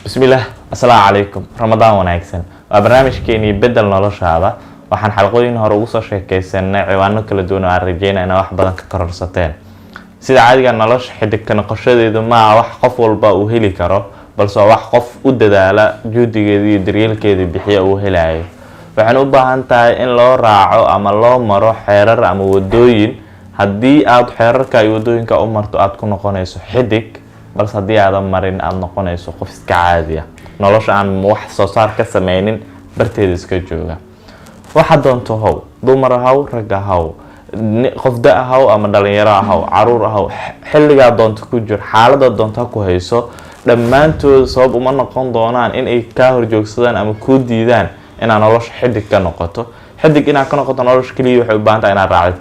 bismillah assalaamu calaykum ramadaan wanaagsan waa barnaamijkeenii bedel noloshaada waxaan xalqooyin hore ugu soo sheekaysanay ciwaano kala duwan oo aan rajeynaa inaad wax badan ka kororsateen sida caadiga nolosha xidig ka noqoshadeedu maaha wax qof walba uu heli karo balse waa wax qof u dadaala juhdigeeda iyo daryeelkeeda bixiya uu helayo waxaan u baahan tahay in loo raaco ama loo maro xeerar ama wadooyin haddii aad xeerarka iyo wadooyinka u marto aad ku noqonayso xidig balse haddii aadan marin aad noqonayso qof iska caadi ah nolosha aan wax soo saar ka sameynin barteeda iska jooga waxa doonto how dumar ahaw rag ahaw qof da ahaw ama dhalinyaro ahaw caruur ahaw xilligaa doonto ku jir xaalada doonto ku hayso dhammaantood sabab uma noqon doonaan in ay kaa horjoogsadaan ama kuu diidaan inaad nolosha xidig ka noqoto xidig inaad ka noqoto nolosha keliya waxay u baahan tahay inaad raacdo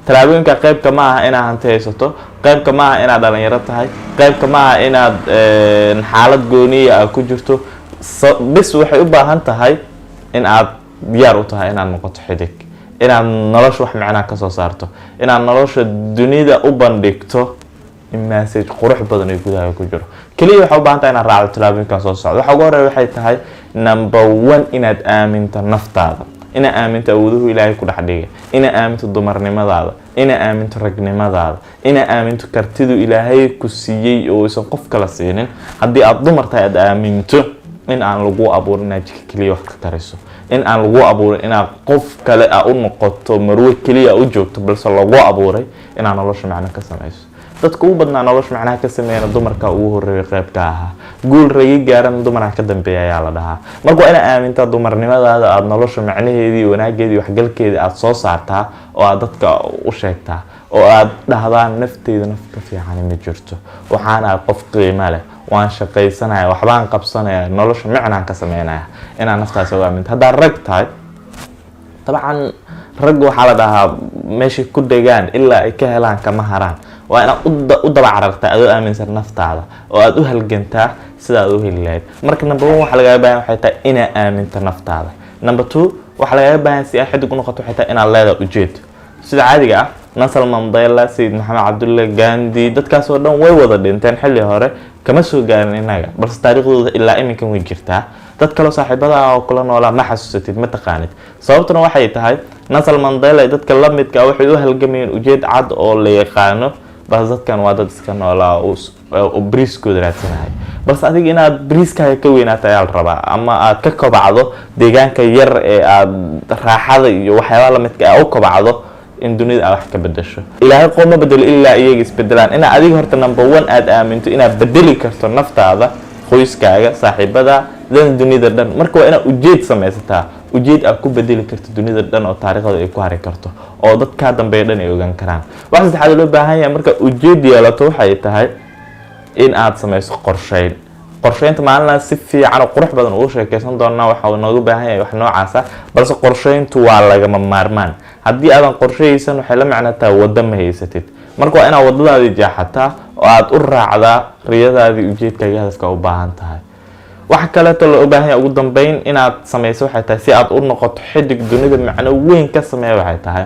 tallaabooyinka qaybka ma aha inaad hanti haysato qaybka ma aha inaad dhalinyaro tahay qaybka ma aha inaad xaalad gooniya ku jirto bis waxay u baahan tahay in aad diyaar u tahay inaad noqoto xidig inaad nolosha wax macnaa ka soo saarto inaad nolosha dunida u bandhigto message qurux badan ay gudaha ku jiro kaliya waxa u baahan tahay inaad raacdo tallaabooyinka soo socdo waxa ugu horeeya waxay tahay number 1 inaad aaminto naftaada ina aaminto awooduhu ilaahay ku dhex dhigay ina aaminto dumarnimadaada ina aaminto ragnimadaada ina aaminto kartidu ilaahay ku siiyay oo aysan qof kala siinin haddii aad dumar tahay aad aaminto in aan lagu abuurin inaad jika keliya wax ka tariso in aan lagu abuurin inaad qof kale u noqoto marwe keliya u joogto balse lagu abuuray inaad nolosha macno ka samayso dadka ugu badnaa nolosha macnaha ka sameeyana dumarka ugu horeeyay qaybka ahaa guul ragi gaaran dumarka ka dambeeya ayaa la dhahaa marka waa inaad aamintaa dumarnimadaada aad nolosha macnaheedii wanaaggeedii waxgalkeedii aad soo saartaa oo aad dadka u sheegtaa oo aad dhahdaan nafteyda naf ka fiican ma jirto waxaana qof qiimo leh waan shaqaysanaya waxbaan qabsanaya nolosha macnaan ka sameynaya inaad naftaas u aaminto haddaad rag tahay dabcan rag waxaa la dhahaa meeshay ku degaan ilaa ay ka helaan kama haraan waa inaad u daba carartaa adoo aaminsan naftaada oo aad u halgantaa sida aad u heli lahayd marka number 1 waxa laga baahan waxay tahay inaad aaminto naftaada number 2 waxa laga baahan si aad xidig u noqoto waxay tahay inaad leedahay ujeed sida caadiga ah Nelson Mandela Sayid Maxamed Cabdulle Gandhi dadkaas oo dhan way wada dhinteen xilli hore kama soo gaarin inaga balse taariikhdooda ilaa iminkan way jirtaa dad kale saaxiibada oo kula noolaa ma xasuusatid ma taqaanid sababtuna waxay tahay Nelson Mandela dadka la midka waxay u halgamayeen ujeed cad oo la yaqaano bas dadkan waa dad iska noolaa oo briskooda raadsanahay balse adiga inaad briskaaga ka weynaato ayaa la rabaa ama aad ka kobacdo deegaanka yar ee aad raaxada iyo waxyaalaha la midka ah u kobacdo in dunida aad wax ka bedesho ilaahay qooma bedelo ilaa iyaga isbedelaan ina adiga horta number 1 aad aaminto inaad bedeli karto naftaada qoyskaaga saaxiibada dan dunida dhan marka waa inaad ujeed samaysataa ujeed aad ku bedeli karto dunida dhan oo taariikhda ay ku hari karto oo dadka dambe dhan ay ogaan karaan waxa saddexaad loo baahan yahay marka ujeed yeelato waxay tahay in aad samayso qorsheynta maalinna si fiican oo qurux badan ugu sheekaysan doonaa waxa uu nooga baahan yahay wax noocaas ah balse qorsheyntu waa lagama maarmaan haddii aadan qorsheysan waxay la macnataa wada ma haysatid marka waa inaad wadadaadii jeexataa oo aad u raacdaa riyadaadii ujeedkaaga hadafka u baahan tahay waxa kale oo loo baahan yahay ugu dambeyn inaad samayso waxay tahay si aad u noqoto xidig dunida macno weyn ka sameeyo waxay tahay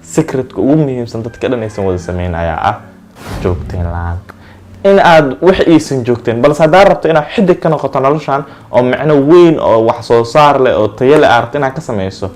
secretka ugu muhiimsan dadka dhan aysan wada sameyn ayaa ah joogteen la'aan in aad wax aysan joogteen balse haddaad rabto inaad xidig ka noqoto noloshan oo macno weyn oo wax soo saar leh oo tayo leh aad inaad ka samayso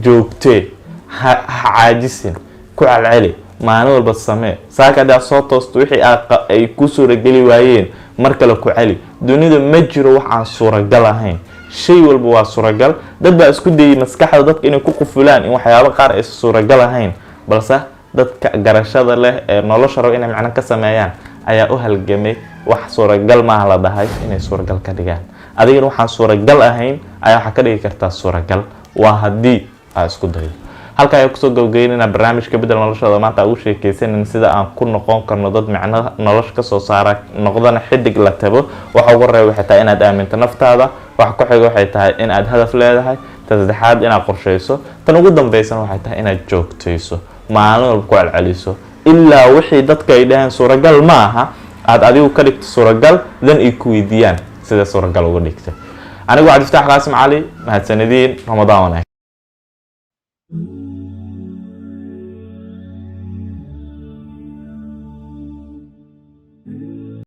joogtee ha caajisin ku celceli maalin walba samee saaka haddii aad soo toosto wixii ay ku suurageli waayeen mar kale ku celi dunida ma jiro wax aan suuragal ahayn shay walba waa suuragal dad baa isku dayay maskaxda dadka inay ku qufulaan in waxyaabo qaar ay suuragal ahayn balse dadka garashada leh ee nolosha rabo inay macno ka sameeyaan ayaa u halgamay wax suuragal maaha la dhahay inay suuragal ka dhigaan adigana waxaan suuragal ahayn ayaa waxa ka dhigi kartaa suuragal waa haddii aad isku daydo halka ay kusoo gabagabeynayna barnaamijka bedel noloshooda maanta ugu sheekaysanayna sida aan ku noqon karno dad macno nolosha ka soo saara noqdana xidig la tabo waxa ugu horeeya waxay tahay inaad aaminto naftaada waxa ku xiga waxay tahay in aad hadaf leedahay tan saddexaad inaad qorsheyso tan ugu dambeysana waxay tahay inaad joogteyso maalin walba ku celceliso ilaa wixii dadka ay dhahaan suuragal ma aha aad adigu ka dhigto suuragal dan ay ku weydiiyaan sida suuragal uga dhigto. anigu Cabdi Fataax Qaasim Cali mahadsanidin Ramadaan wanaagsan.